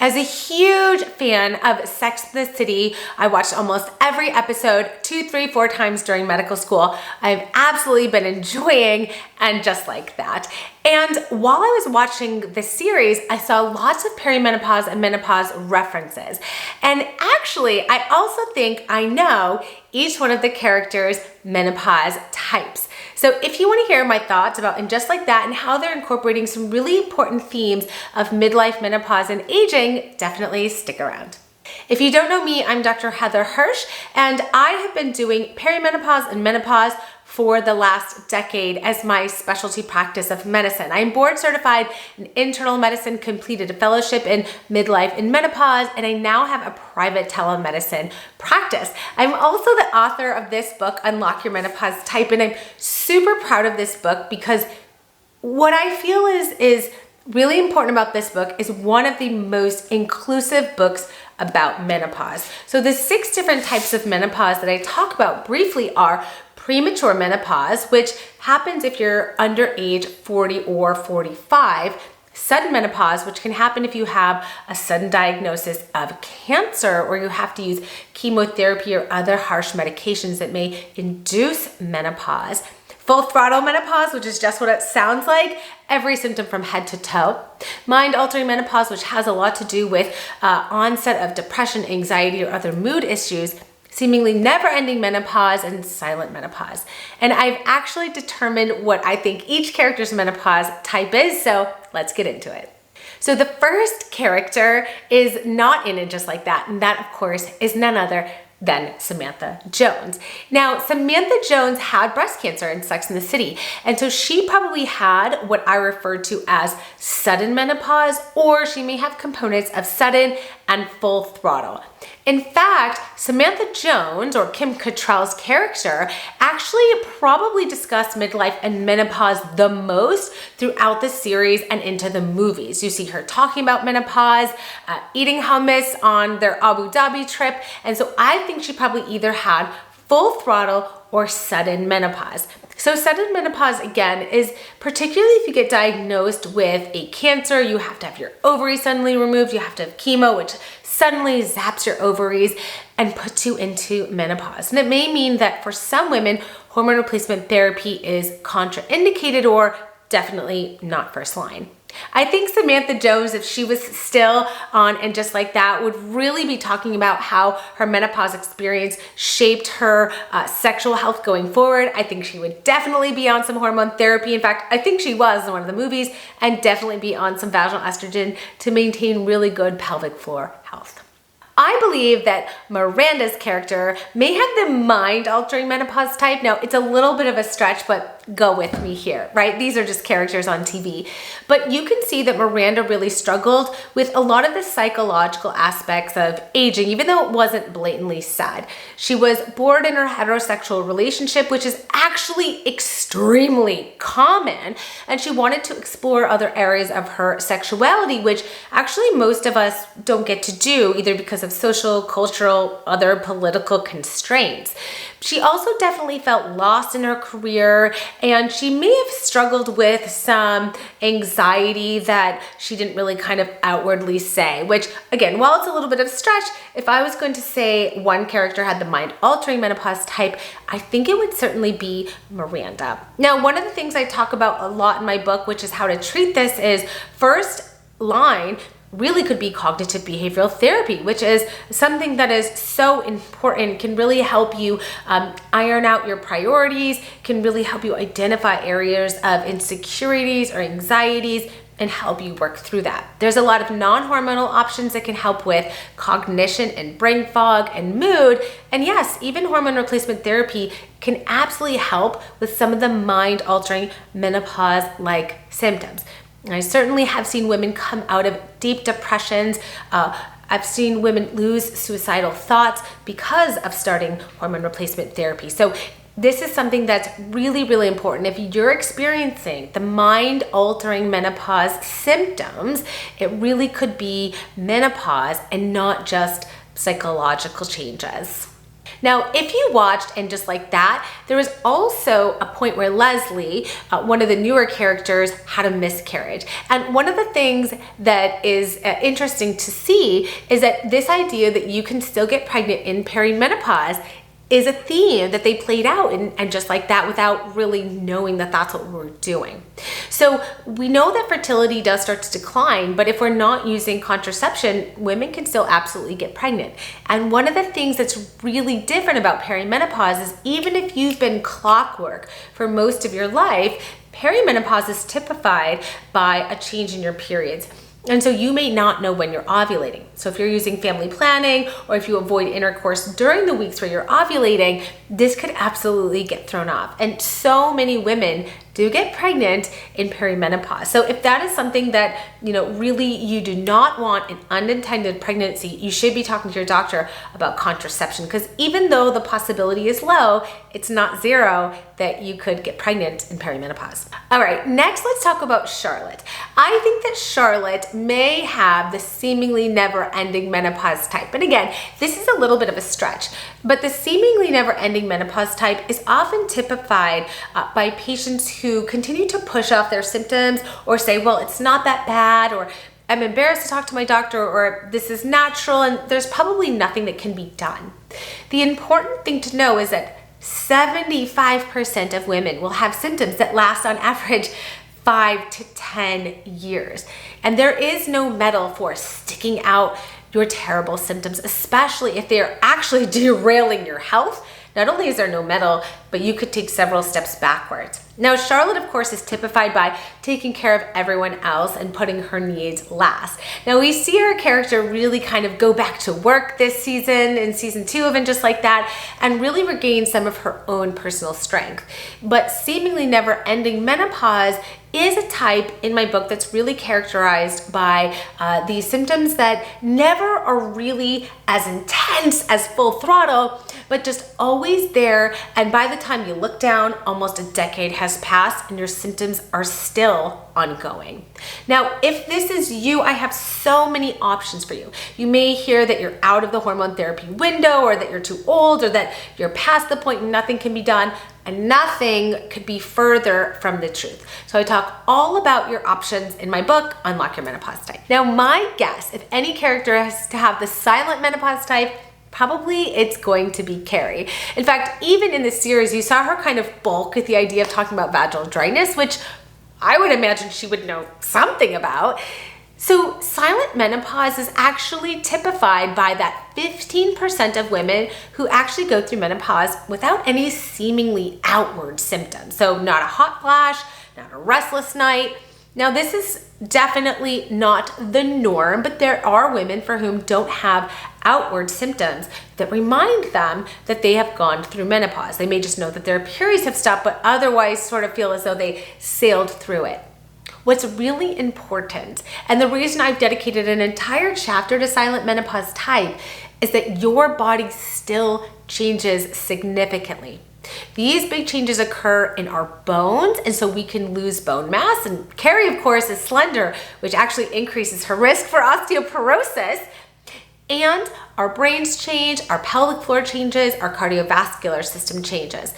As a huge fan of Sex and the City, I watched almost every episode 2, 3, 4 times during medical school. I've absolutely been enjoying And Just Like That. And while I was watching the series, I saw lots of perimenopause and menopause references. And actually, I also think I know each one of the characters' menopause types. So if you want to hear my thoughts about And Just Like That and how they're incorporating some really important themes of midlife, menopause, and aging, definitely stick around. If you don't know me, I'm Dr. Heather Hirsch, and I have been doing perimenopause and menopause for the last decade as my specialty practice of medicine. I'm board certified in internal medicine, completed a fellowship in midlife and menopause, and I now have a private telemedicine practice. I'm also the author of this book, Unlock Your Menopause Type, and I'm super proud of this book because what I feel is really important about this book is one of the most inclusive books about menopause. So the 6 different types of menopause that I talk about briefly are premature menopause, which happens if you're under age 40 or 45, sudden menopause, which can happen if you have a sudden diagnosis of cancer or you have to use chemotherapy or other harsh medications that may induce menopause. Full throttle menopause, which is just what it sounds like, every symptom from head to toe. Mind-altering menopause, which has a lot to do with onset of depression, anxiety, or other mood issues. Seemingly never-ending menopause, and silent menopause. And I've actually determined what I think each character's menopause type is, so let's get into it. So the first character is not in And Just Like That, and that, of course, is none other than Samantha Jones. Now, Samantha Jones had breast cancer in Sex and the City, and so she probably had what I refer to as sudden menopause, or she may have components of sudden and full throttle. In fact, Samantha Jones, or Kim Cattrall's character, actually probably discussed midlife and menopause the most throughout the series and into the movies. You see her talking about menopause, eating hummus on their Abu Dhabi trip, and so I think she probably either had full throttle or sudden menopause. So sudden menopause, again, is particularly if you get diagnosed with a cancer, you have to have your ovaries suddenly removed, you have to have chemo, which suddenly zaps your ovaries and puts you into menopause. And it may mean that for some women, hormone replacement therapy is contraindicated or definitely not first line. I think Samantha Jones, if she was still on And Just Like That, would really be talking about how her menopause experience shaped her sexual health going forward. I think she would definitely be on some hormone therapy. In fact, I think she was in one of the movies, and definitely be on some vaginal estrogen to maintain really good pelvic floor health. I believe that Miranda's character may have the mind-altering menopause type. Now, it's a little bit of a stretch, but go with me here, right? These are just characters on TV. But you can see that Miranda really struggled with a lot of the psychological aspects of aging, even though it wasn't blatantly said. She was bored in her heterosexual relationship, which is actually extremely common, and she wanted to explore other areas of her sexuality, which actually most of us don't get to do, either because of social, cultural, other political constraints. She also definitely felt lost in her career, and she may have struggled with some anxiety that she didn't really kind of outwardly say, which, again, while it's a little bit of a stretch, if I was going to say one character had the mind-altering menopause type, I think it would certainly be Miranda. Now, one of the things I talk about a lot in my book, which is how to treat this, is first line really could be cognitive behavioral therapy, which is something that is so important, can really help you iron out your priorities, can really help you identify areas of insecurities or anxieties and help you work through that. There's a lot of non-hormonal options that can help with cognition and brain fog and mood. And yes, even hormone replacement therapy can absolutely help with some of the mind-altering menopause-like symptoms. I certainly have seen women come out of deep depressions. I've seen women lose suicidal thoughts because of starting hormone replacement therapy. So this is something that's really, really important. If you're experiencing the mind-altering menopause symptoms, it really could be menopause and not just psychological changes. Now, if you watched and just like that, there was also a point where Leslie, one of the newer characters, had a miscarriage. And one of the things that is interesting to see is that this idea that you can still get pregnant in perimenopause is a theme that they played out and just like that without really knowing that that's what we were doing. So we know that fertility does start to decline, but if we're not using contraception, women can still absolutely get pregnant. And one of the things that's really different about perimenopause is even if you've been clockwork for most of your life, perimenopause is typified by a change in your periods. And so you may not know when you're ovulating. So if you're using family planning or if you avoid intercourse during the weeks where you're ovulating, this could absolutely get thrown off. And so many women do get pregnant in perimenopause. So if that is something that, really you do not want an unintended pregnancy, you should be talking to your doctor about contraception, because even though the possibility is low, it's not zero that you could get pregnant in perimenopause. All right, next let's talk about Charlotte. I think that Charlotte may have the seemingly never-ending menopause type. And again, this is a little bit of a stretch, but the seemingly never-ending menopause type is often typified by patients who continue to push off their symptoms or say, well, it's not that bad, or I'm embarrassed to talk to my doctor, or this is natural and there's probably nothing that can be done. The important thing to know is that 75% of women will have symptoms that last on average 5 to 10 years. And there is no medal for sticking out your terrible symptoms, especially if they're actually derailing your health. Not only is there no medal, but you could take several steps backwards. Now, Charlotte, of course, is typified by taking care of everyone else and putting her needs last. Now, we see her character really kind of go back to work this season, in season 2 of And Just Like That, and really regain some of her own personal strength. But seemingly never-ending menopause is a type in my book that's really characterized by these symptoms that never are really as intense as full throttle, but just always there. And by the time you look down, almost a decade has passed and your symptoms are still ongoing. Now, if this is you, I have so many options for you. You may hear that you're out of the hormone therapy window, or that you're too old, or that you're past the point and nothing can be done. And nothing could be further from the truth. So I talk all about your options in my book, Unlock Your Menopause Type. Now, my guess, if any character has to have the silent menopause type, probably it's going to be Carrie. In fact, even in the series, you saw her kind of balk at the idea of talking about vaginal dryness, which I would imagine she would know something about. So silent menopause is actually typified by that 15% of women who actually go through menopause without any seemingly outward symptoms. So not a hot flash, not a restless night. Now, this is definitely not the norm, but there are women for whom don't have outward symptoms that remind them that they have gone through menopause. They may just know that their periods have stopped, but otherwise sort of feel as though they sailed through it. What's really important, and the reason I've dedicated an entire chapter to silent menopause type, is that your body still changes significantly. These big changes occur in our bones, and so we can lose bone mass. And Carrie, of course, is slender, which actually increases her risk for osteoporosis. And our brains change, our pelvic floor changes, our cardiovascular system changes.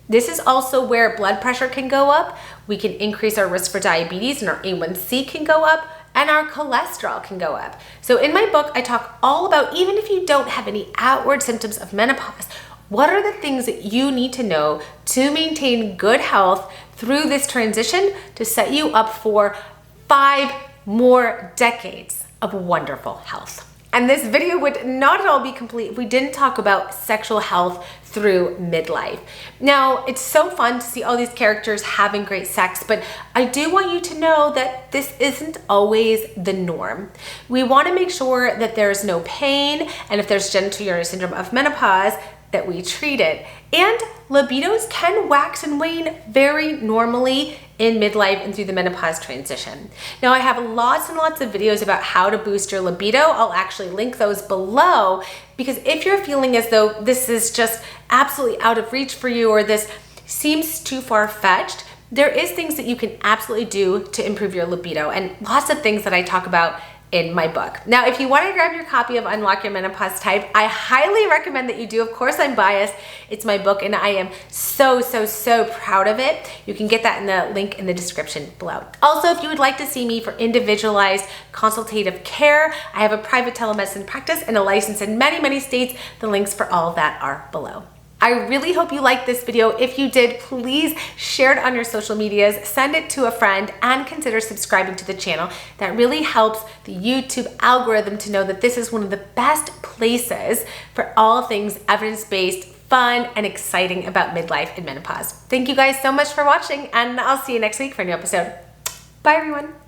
This is also where blood pressure can go up. We can increase our risk for diabetes, and our A1C can go up, and our cholesterol can go up. So in my book, I talk all about, even if you don't have any outward symptoms of menopause, what are the things that you need to know to maintain good health through this transition to set you up for 5 more decades of wonderful health. And this video would not at all be complete if we didn't talk about sexual health through midlife. Now, it's so fun to see all these characters having great sex, but I do want you to know that this isn't always the norm. We want to make sure that there's no pain, and if there's genital urinary syndrome of menopause, that we treat it. And libidos can wax and wane very normally in midlife and through the menopause transition. Now, I have lots and lots of videos about how to boost your libido. I'll actually link those below, because if you're feeling as though this is just absolutely out of reach for you, or this seems too far-fetched, there is things that you can absolutely do to improve your libido, and lots of things that I talk about in my book. Now, if you want to grab your copy of Unlock Your Menopause Type, I highly recommend that you do. Of course, I'm biased. It's my book and I am so proud of it. You can get that in the link in the description below. Also, if you would like to see me for individualized consultative care, I have a private telemedicine practice and a license in many states. The links for all of that are below. I really hope you liked this video. If you did, please share it on your social medias, send it to a friend, and consider subscribing to the channel. That really helps the YouTube algorithm to know that this is one of the best places for all things evidence-based, fun, and exciting about midlife and menopause. Thank you guys so much for watching, and I'll see you next week for a new episode. Bye, everyone.